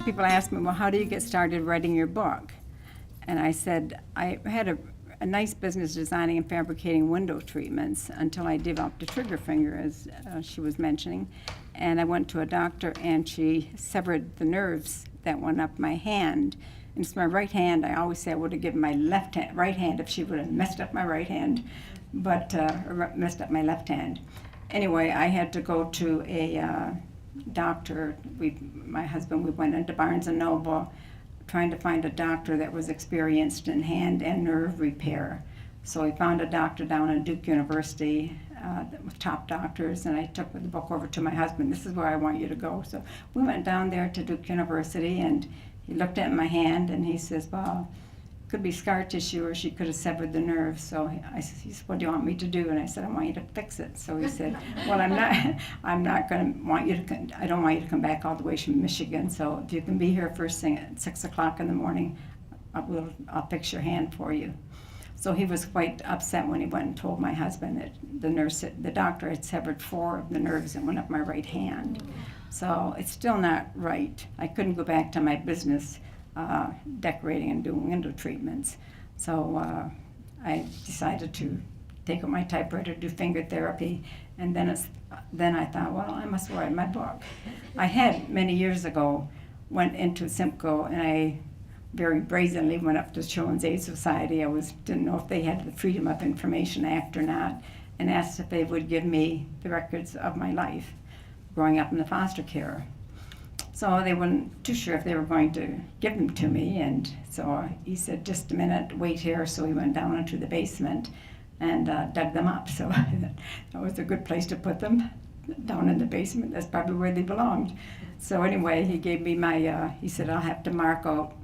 people ask me, well, how do you get started writing your book? And I said, I had a nice business designing and fabricating window treatments until I developed a trigger finger, as she was mentioning. And I went to a doctor, and she severed the nerves that went up my hand. And it's my right hand. I always say I would have given my right hand if she would have messed up my right hand, but messed up my left hand. Anyway, I had to go to a doctor. My husband, we went into Barnes & Noble, trying to find a doctor that was experienced in hand and nerve repair. So we found a doctor down at Duke University with top doctors, and I took the book over to my husband. This is where I want you to go. So we went down there to Duke University, and he looked at my hand, and he says, well, it could be scar tissue, or she could have severed the nerve. So he said, what do you want me to do? And I said, I want you to fix it. So he said, well, I'm not going to want you to, I don't want you to come back all the way from Michigan. So if you can be here first thing at 6 o'clock in the morning, I'll fix your hand for you. So he was quite upset when he went and told my husband that the doctor had severed 4 of the nerves that went up my right hand. So it's still not right. I couldn't go back to my business decorating and doing window treatments. So I decided to take up my typewriter, do finger therapy, and then I thought, well, I must write my book. I had many years ago went into Simcoe, and I very brazenly went up to Children's Aid Society. Didn't know if they had the Freedom of Information Act or not, and asked if they would give me the records of my life growing up in the foster care. So they weren't too sure if they were going to give them to me, and so he said, just a minute, wait here. So he went down into the basement and dug them up. So that was a good place to put them, down in the basement. That's probably where they belonged. So anyway, he gave me he said, I'll have to mark out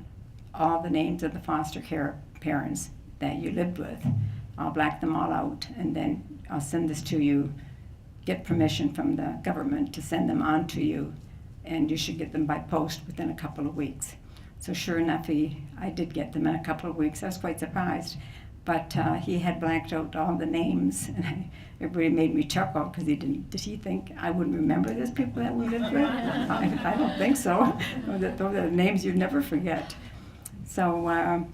all the names of the foster care parents that you lived with. I'll black them all out, and then I'll send this to you, get permission from the government to send them on to you, and you should get them by post within a couple of weeks. So sure enough, I did get them in a couple of weeks. I was quite surprised. But he had blacked out all the names, and it really made me chuckle, because did he think I wouldn't remember those people that we lived with? I don't think so. Those are the names you'd never forget. So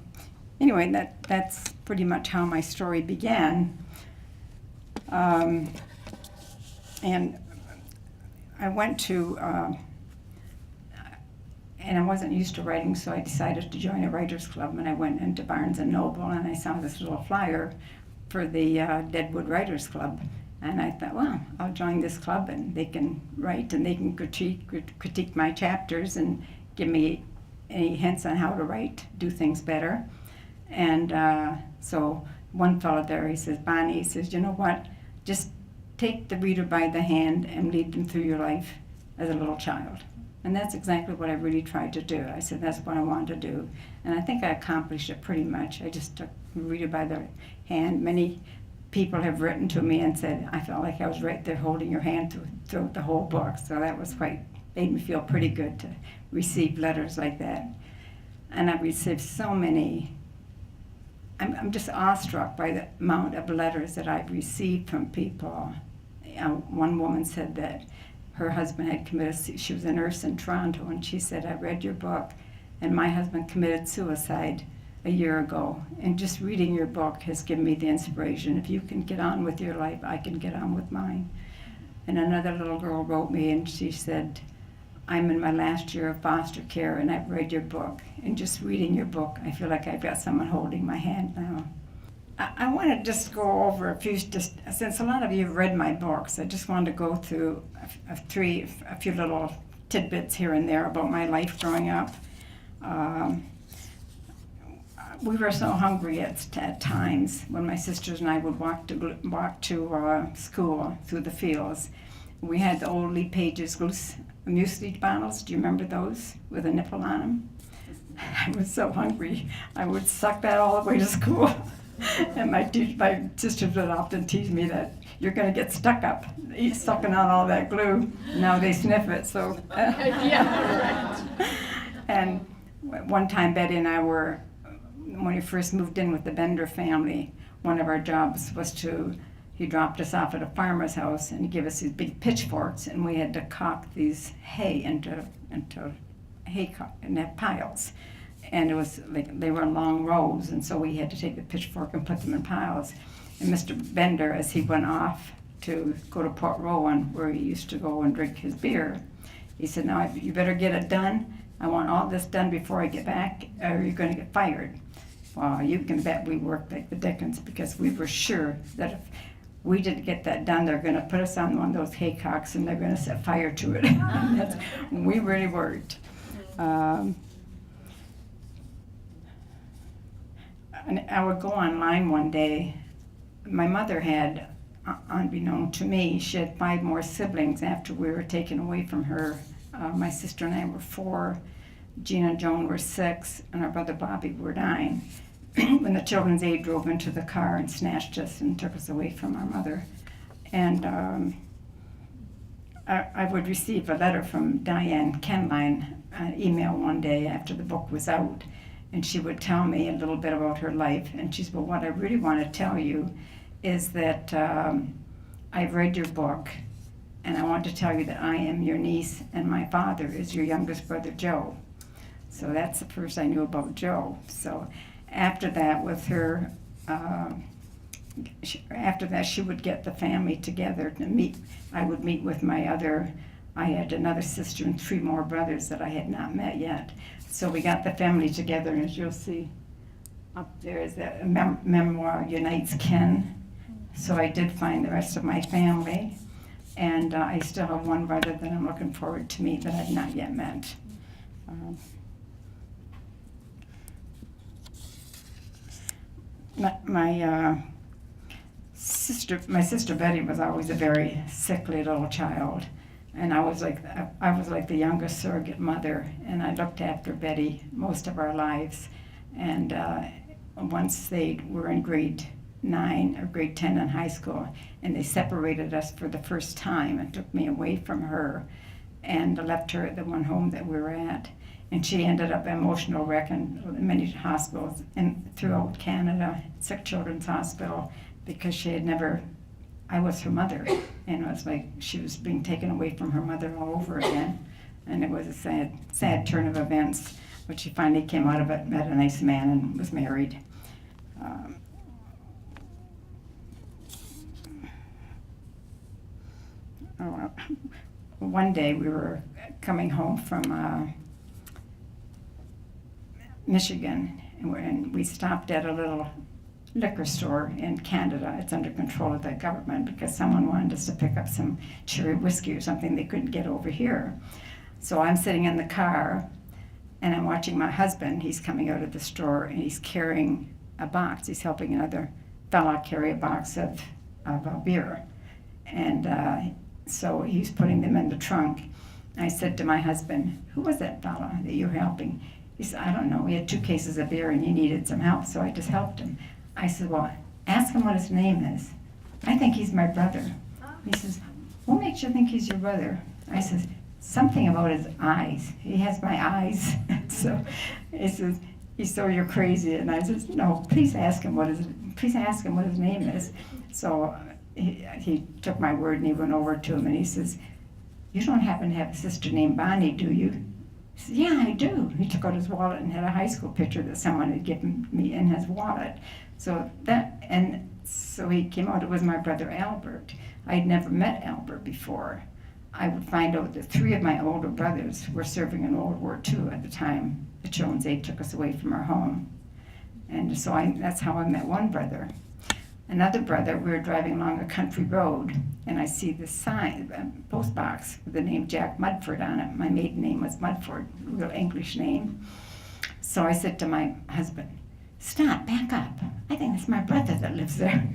anyway, that's pretty much how my story began. And I went to, and I wasn't used to writing, so I decided to join a writers club, and I went into Barnes & Noble, and I saw this little flyer for the Deadwood Writers Club. And I thought, well, I'll join this club, and they can write, and they can critique my chapters and give me any hints on how to write, do things better. And so one fellow there, he says, Bonnie, he says, you know what, just take the reader by the hand and lead them through your life as a little child. And that's exactly what I really tried to do. I said, that's what I wanted to do. And I think I accomplished it pretty much. I just took the reader by the hand. Many people have written to me and said, I felt like I was right there holding your hand throughout the whole book. So that was made me feel pretty good to receive letters like that. And I've received so many. I'm just awestruck by the amount of letters that I've received from people. One woman said that her husband had committed, she was a nurse in Toronto, and she said, I read your book, and my husband committed suicide a year ago, and just reading your book has given me the inspiration. If you can get on with your life, I can get on with mine. And another little girl wrote me, and she said, I'm in my last year of foster care, and I've read your book, and just reading your book, I feel like I've got someone holding my hand now. I want to just go over a few, since a lot of you have read my books, I just wanted to go through a few little tidbits here and there about my life growing up. We were so hungry at times when my sisters and I would walk to school through the fields. We had the old Lee Pages muesli bottles. Do you remember those with a nipple on them? I was so hungry, I would suck that all the way to school. And my sisters would often tease me that you're going to get stuck up, sucking on all that glue. Now they sniff it, so. Yeah, right. And one time Betty and I were, when we first moved in with the Bender family, one of our jobs was he dropped us off at a farmer's house and he gave us these big pitchforks, and we had to cock these hay into and had piles. And it was like they were in long rows, and so we had to take the pitchfork and put them in piles. And Mr. Bender, as he went off to go to Port Rowan, where he used to go and drink his beer, he said, "Now you better get it done. I want all this done before I get back, or you're going to get fired." Well, you can bet we worked like the dickens, because we were sure that if we didn't get that done, they're going to put us on one of those haycocks and they're going to set fire to it. We really worked. And I would go online one day. My mother had, unbeknown to me, she had 5 more siblings after we were taken away from her. My sister and I were 4, Gina and Joan were 6, and our brother Bobby were 9. When the Children's Aid drove into the car and snatched us and took us away from our mother. And I would receive a letter from Diane Kenline, an email one day after the book was out, and she would tell me a little bit about her life. And she said, "Well, what I really want to tell you is that I've read your book, and I want to tell you that I am your niece, and my father is your youngest brother, Joe." So that's the first I knew about Joe. So after that, with her, after that, she would get the family together to meet. I would meet with I had another sister and 3 more brothers that I had not met yet. So we got the family together, and as you'll see up there is that memoir, Unites Kin. So I did find the rest of my family, and I still have one brother that I'm looking forward to meet that I've not yet met. My sister Betty was always a very sickly little child, and I was like the youngest surrogate mother, and I looked after Betty most of our lives. And once they were in grade 9 or grade 10 in high school, and they separated us for the first time and took me away from her and left her at the one home that we were at. And she ended up emotional wreck in many hospitals and throughout Canada, Sick Children's Hospital, because she had never, I was her mother. And it was like she was being taken away from her mother all over again. And it was a sad, sad turn of events. But she finally came out of it, met a nice man, and was married. One day we were coming home from Michigan, and we stopped at a little liquor store in Canada. It's under control of the government because someone wanted us to pick up some cherry whiskey or something they couldn't get over here. So I'm sitting in the car, and I'm watching my husband. He's coming out of the store, and he's carrying a box. He's helping another fella carry a box of beer. And so he's putting them in the trunk. I said to my husband, "Who was that fella that you're helping?" He said, "I don't know. He had 2 cases of beer and he needed some help, so I just helped him." I said, "Well, ask him what his name is. I think he's my brother." He says, "What makes you think he's your brother?" I said, "Something about his eyes. He has my eyes." So he says, "So you're crazy." And I said, "No, please ask him what his name is." So he took my word, and he went over to him and he says, "You don't happen to have a sister named Bonnie, do you?" He said, "Yeah, I do." He took out his wallet and had a high school picture that someone had given me in his wallet. So he came out, it was my brother Albert. I'd never met Albert before. I would find out that 3 of my older brothers were serving in World War II at the time the Children's Aid took us away from our home. And so that's how I met one brother. Another brother, we were driving along a country road, and I see this sign, post box with the name Jack Mudford on it. My maiden name was Mudford, real English name. So I said to my husband, "Stop, back up. I think it's my brother that lives there."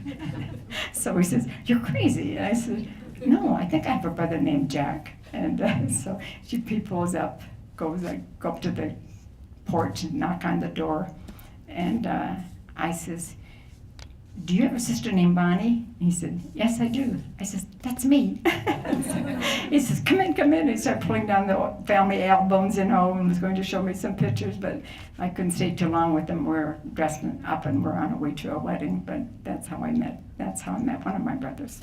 So he says, "You're crazy." And I said, "No, I think I have a brother named Jack." And so he pulls up, go up to the porch and knock on the door. And I says, "Do you have a sister named Bonnie?" He said, "Yes, I do." I says, "That's me." He says, come in. He started pulling down the family albums, and was going to show me some pictures, but I couldn't stay too long with them. We're dressed up and we're on our way to a wedding, but that's how I met one of my brothers.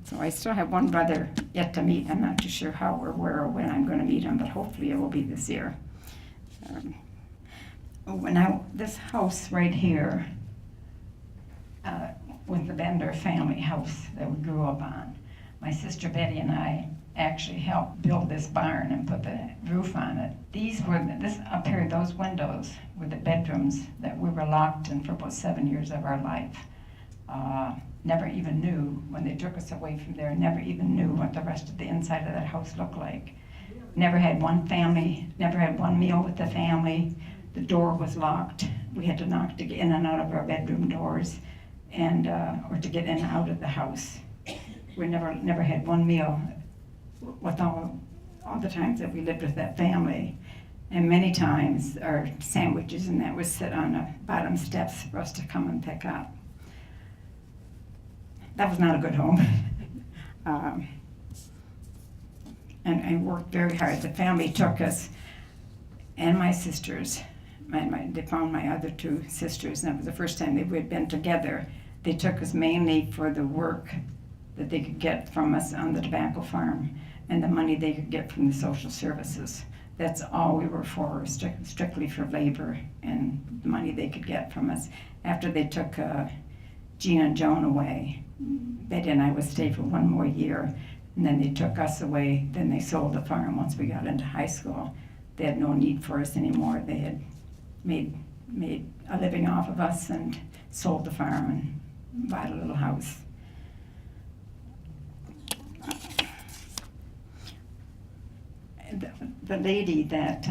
So I still have one brother yet to meet. I'm not too sure how or where or when I'm going to meet him, but hopefully it will be this year. This house right here was the Bender family house that we grew up on. My sister Betty and I actually helped build this barn and put the roof on it. Up here, those windows were the bedrooms that we were locked in for about 7 years of our life. Never even knew, when they took us away from there, never even knew what the rest of the inside of that house looked like. Never had one meal with the family. The door was locked. We had to knock to get in and out of our bedroom doors, and or to get in and out of the house. We never had one meal with all the times that we lived with that family. And many times our sandwiches and that would sit on the bottom steps for us to come and pick up. That was not a good home. And I worked very hard. The family took us and my sisters. They found my other two sisters, and that was the first time we had been together. They took us mainly for the work that they could get from us on the tobacco farm and the money they could get from the social services. That's all we were for, strictly for labor and the money they could get from us. After they took Gina and Joan away, Betty and I would stay for 1 more year, and then they took us away. Then they sold the farm once we got into high school. They had no need for us anymore. They had made a living off of us and sold the farm and bought a little house. The lady that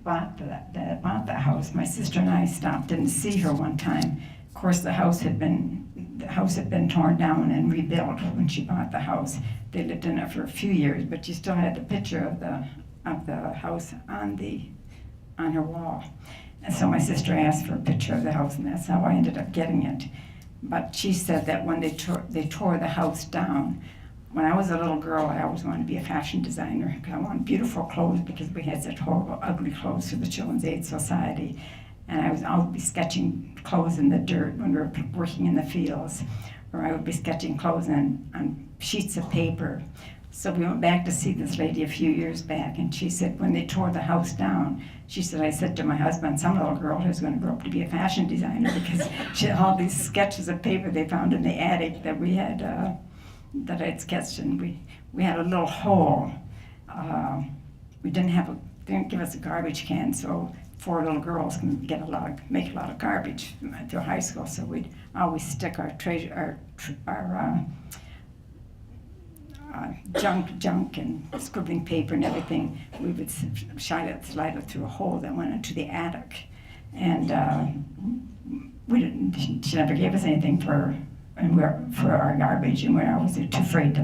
bought the house, my sister and I stopped in to see her one time. Of course, the house had been torn down and rebuilt when she bought the house. They lived in it for a few years, but she still had the picture of the house on her wall. And so my sister asked for a picture of the house, and that's how I ended up getting it. But she said that when they tore the house down, when I was a little girl, I always wanted to be a fashion designer. I wanted beautiful clothes because we had such horrible, ugly clothes through the Children's Aid Society. And I would be sketching clothes in the dirt when we were working in the fields, or I would be sketching clothes on sheets of paper. So we went back to see this lady a few years back, and she said when they tore the house down, she said, I said to my husband, some little girl who's going to grow up to be a fashion designer, because she had all these sketches of paper they found in the attic that we had, that I had sketched, and we had a little hole. We didn't give us a garbage can, so 4 little girls can make a lot of garbage through high school. So we'd always stick our junk and scribbling paper and everything. We would slide it through a hole that went into the attic, and she never gave us anything for our garbage, and we were always too afraid to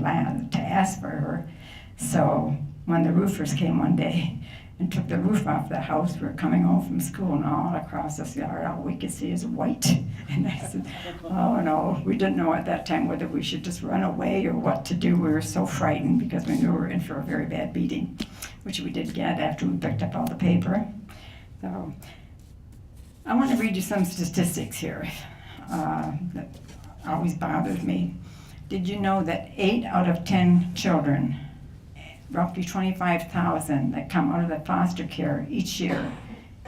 ask for her. So when the roofers came one day and took the roof off the house, we were coming home from school, and all across this yard, all we could see is white. And I said, oh no, we didn't know at that time whether we should just run away or what to do. We were so frightened because we knew we were in for a very bad beating, which we did get after we picked up all the paper. So I want to read you some statistics here that always bothered me. Did you know that 8 out of 10 children, roughly 25,000 that come out of the foster care each year,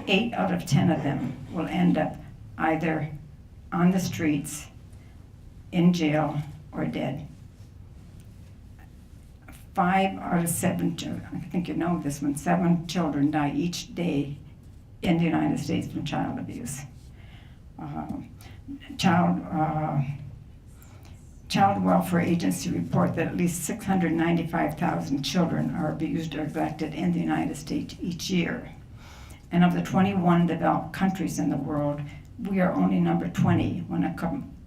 8 out of 10 of them will end up either on the streets, in jail, or dead. 5 out of 7, I think you know this one, 7 children die each day in the United States from child abuse. Child welfare agencies report that at least 695,000 children are abused or neglected in the United States each year. And of the 21 developed countries in the world, we are only number 20 when it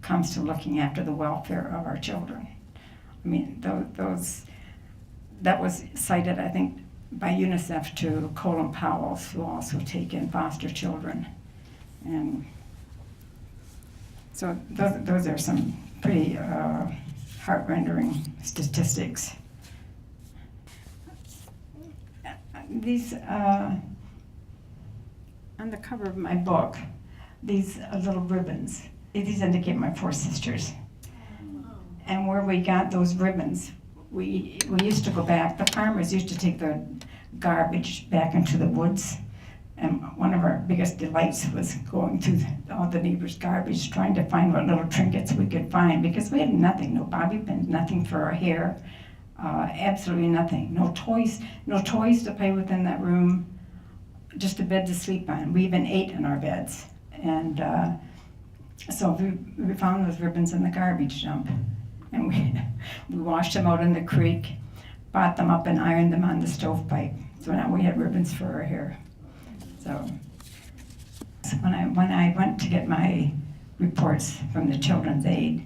comes to looking after the welfare of our children. I mean, that was cited, I think, by UNICEF to Colin Powell's, who also take in foster children. And so those are some pretty heart-rending statistics. These, on the cover of my book, these little ribbons, these indicate my 4 sisters. And where we got those ribbons, we used to go back, the farmers used to take the garbage back into the woods. And one of our biggest delights was going through all the neighbors' garbage, trying to find what little trinkets we could find, because we had nothing, no bobby pins, nothing for our hair, absolutely nothing. No toys to play with in that room, just a bed to sleep on. We even ate in our beds. And so we found those ribbons in the garbage dump. And we washed them out in the creek, bought them up and ironed them on the stovepipe. So now we had ribbons for our hair. So when I went to get my reports from the Children's Aid,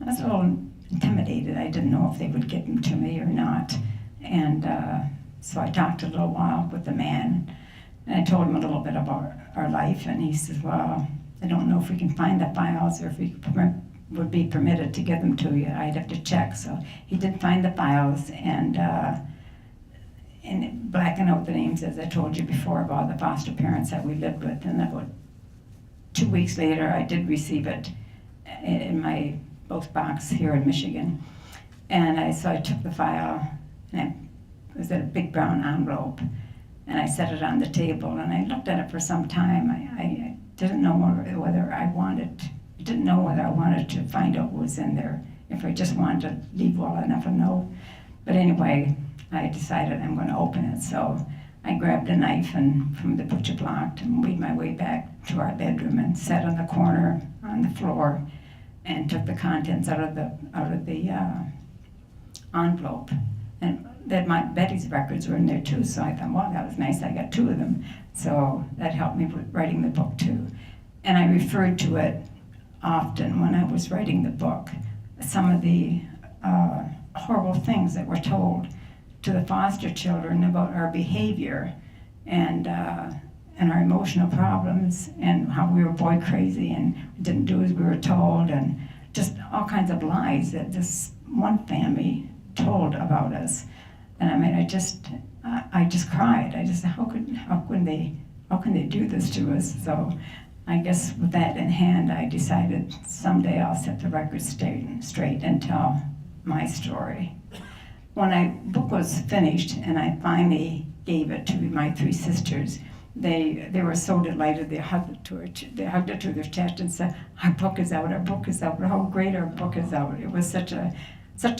I was a little intimidated. I didn't know if they would give them to me or not. And so I talked a little while with the man, and I told him a little bit about our life, and he says, well, I don't know if we can find the files or if we would be permitted to give them to you. I'd have to check. So he did find the files, and blacking out the names, as I told you before, of all the foster parents that we lived with. And about 2 weeks later, I did receive it in my post box here in Michigan. And so I took the file, and it was in a big brown envelope, and I set it on the table, and I looked at it for some time. I didn't know whether I wanted to find out what was in there, if I just wanted to leave well enough and know. But anyway, I decided I'm going to open it. So I grabbed a knife and from the butcher block and made my way back to our bedroom and sat on the corner on the floor and took the contents out of the envelope. And that Betty's records were in there too. So I thought, well, that was nice. I got 2 of them. So that helped me with writing the book too. And I referred to it often when I was writing the book. Some of the horrible things that were told to the foster children about our behavior and our emotional problems and how we were boy crazy and didn't do as we were told, and just all kinds of lies that this one family told about us. And I mean, I just cried. I just, how can they do this to us? So I guess with that in hand, I decided someday I'll set the record straight and tell my story. When my book was finished and I finally gave it to my 3 sisters, they were so delighted. They hugged it to their chest and said, our book is out, how great our book is out. It was such a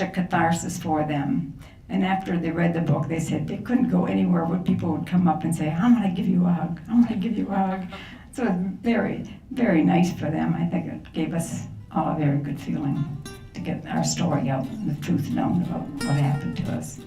catharsis for them. And after they read the book, they said they couldn't go anywhere where people would come up and say, I'm gonna give you a hug, I'm gonna give you a hug. So it was very, very nice for them. I think it gave us all a very good feeling to get our story out and the truth known about what happened to us.